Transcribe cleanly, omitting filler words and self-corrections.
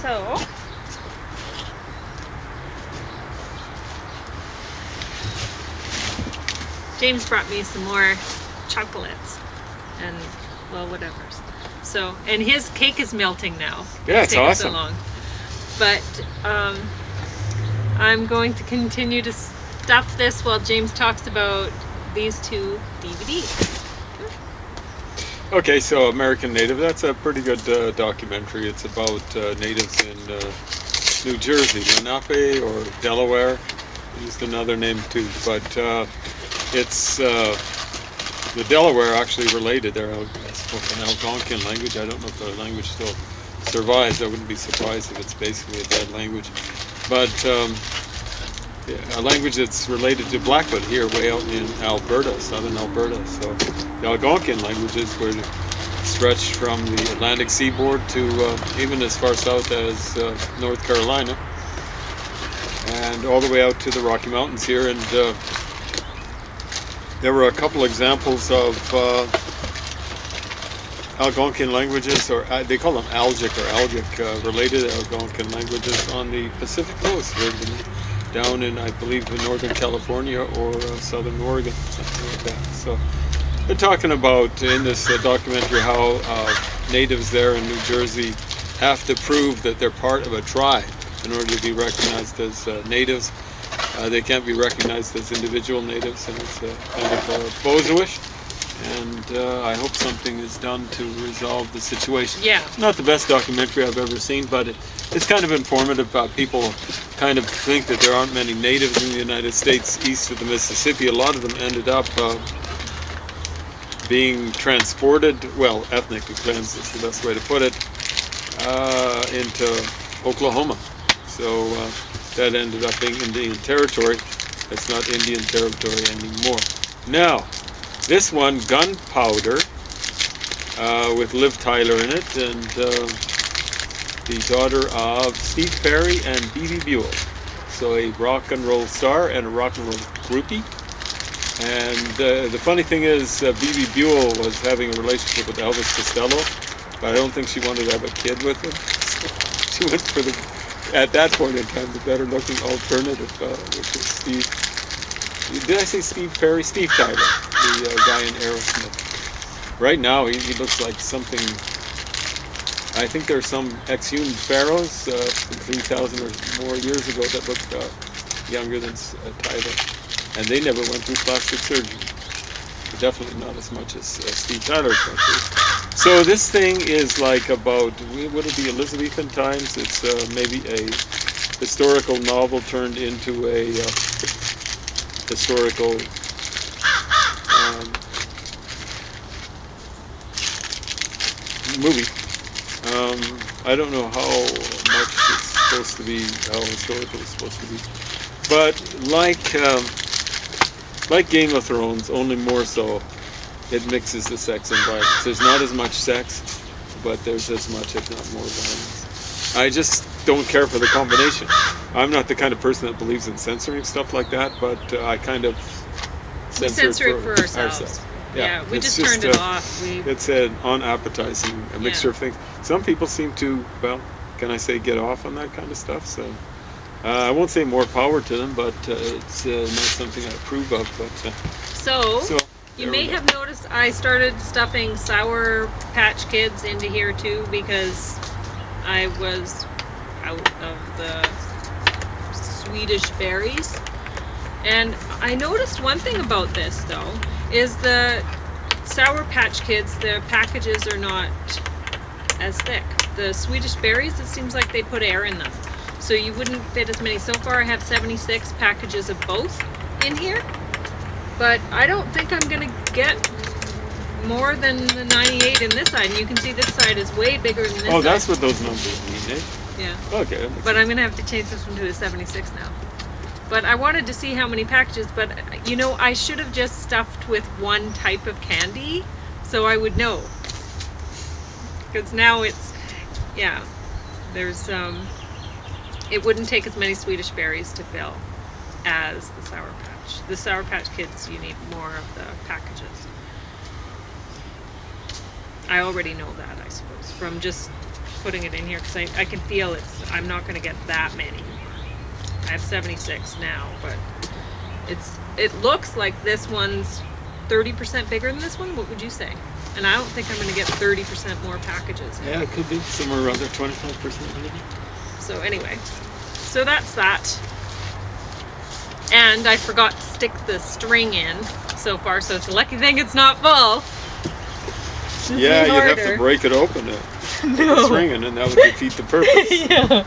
So, James brought me some more chocolates and, well, whatever's. So, and his cake is melting now. Yeah, it's taken so awesome. long. But I'm going to continue to stuff this while James talks about these two DVDs. Okay, so American Native, that's a pretty good documentary. It's about natives in New Jersey, Lenape or Delaware. Used another name too, but it's the Delaware actually related. They're spoke an Algonquin language. I don't know if the language still survives. I wouldn't be surprised if it's basically a dead language. But a language that's related to Blackfoot here, way out in Alberta, southern Alberta. So the Algonquin languages were stretched from the Atlantic seaboard to even as far south as North Carolina, and all the way out to the Rocky Mountains here. And there were a couple examples of Algonquin languages, or they call them Algic or Algic related Algonquin languages on the Pacific Coast, down in, I believe, in Northern California or Southern Oregon, something like that. So they're talking about in this documentary how natives there in New Jersey have to prove that they're part of a tribe in order to be recognized as natives. They can't be recognized as individual natives, and it's kind of bozoish. And I hope something is done to resolve the situation. Yeah. It's not the best documentary I've ever seen, but it's kind of informative. People kind of think that there aren't many natives in the United States east of the Mississippi. A lot of them ended up being transported, well, ethnically cleansed is the best way to put it, into Oklahoma. So that ended up being Indian territory. It's not Indian territory anymore. Now, this one, Gunpowder, with Liv Tyler in it, and the daughter of Steve Perry and B.B. Buell. So a rock and roll star and a rock and roll groupie. And the funny thing is, B.B. Buell was having a relationship with Elvis Costello, but I don't think she wanted to have a kid with him. So she went for at that point in time, the better looking alternative, which is Steve. Did I say Steve Perry? Steve Tyler, the guy in Aerosmith. Right now, he looks like something. I think there are some exhumed pharaohs from 3,000 or more years ago that look younger than Tyler. And they never went through plastic surgery. Definitely not as much as Steve Tyler went through. So this thing is like about, would it be Elizabethan times? It's maybe a historical novel turned into a historical movie. I don't know how much it's supposed to be, how historical it's supposed to be. But like Game of Thrones, only more so, it mixes the sex and violence. There's not as much sex, but there's as much, if not more, violence. I just don't care for the combination. I'm not the kind of person that believes in censoring stuff like that, but I kind of censor it for ourselves. Yeah, we just turned it off. It's an unappetizing mixture of things. Some people seem to, well, can I say, get off on that kind of stuff, so... I won't say more power to them, but it's not something I approve of. But so you may have noticed I started stuffing Sour Patch Kids into here too because I was out of the Swedish berries. And I noticed one thing about this though, is the Sour Patch Kids, their packages are not as thick. The Swedish berries, it seems like they put air in them. So you wouldn't fit as many. So far I have 76 packages of both in here. But I don't think I'm going to get more than the 98 in this side. And you can see this side is way bigger than this side. Oh, that's what those numbers mean, eh? Yeah. Okay. But I'm going to have to change this one to a 76 now. But I wanted to see how many packages. But, you know, I should have just stuffed with one type of candy so I would know. Because now it's, yeah, there's... it wouldn't take as many Swedish berries to fill as the Sour Patch. The Sour Patch Kids, you need more of the packages. I already know that, I suppose, from just putting it in here because I can feel I'm not going to get that many. I have 76 now, but it looks like this one's 30% bigger than this one. What would you say? And I don't think I'm going to get 30% more packages. Yeah, it could be somewhere around there, 25% maybe. So anyway, so that's that. And I forgot to stick the string in so far, so it's a lucky thing it's not full. Yeah, you'd have to break it open to put the string in, and that would defeat the purpose. Yeah.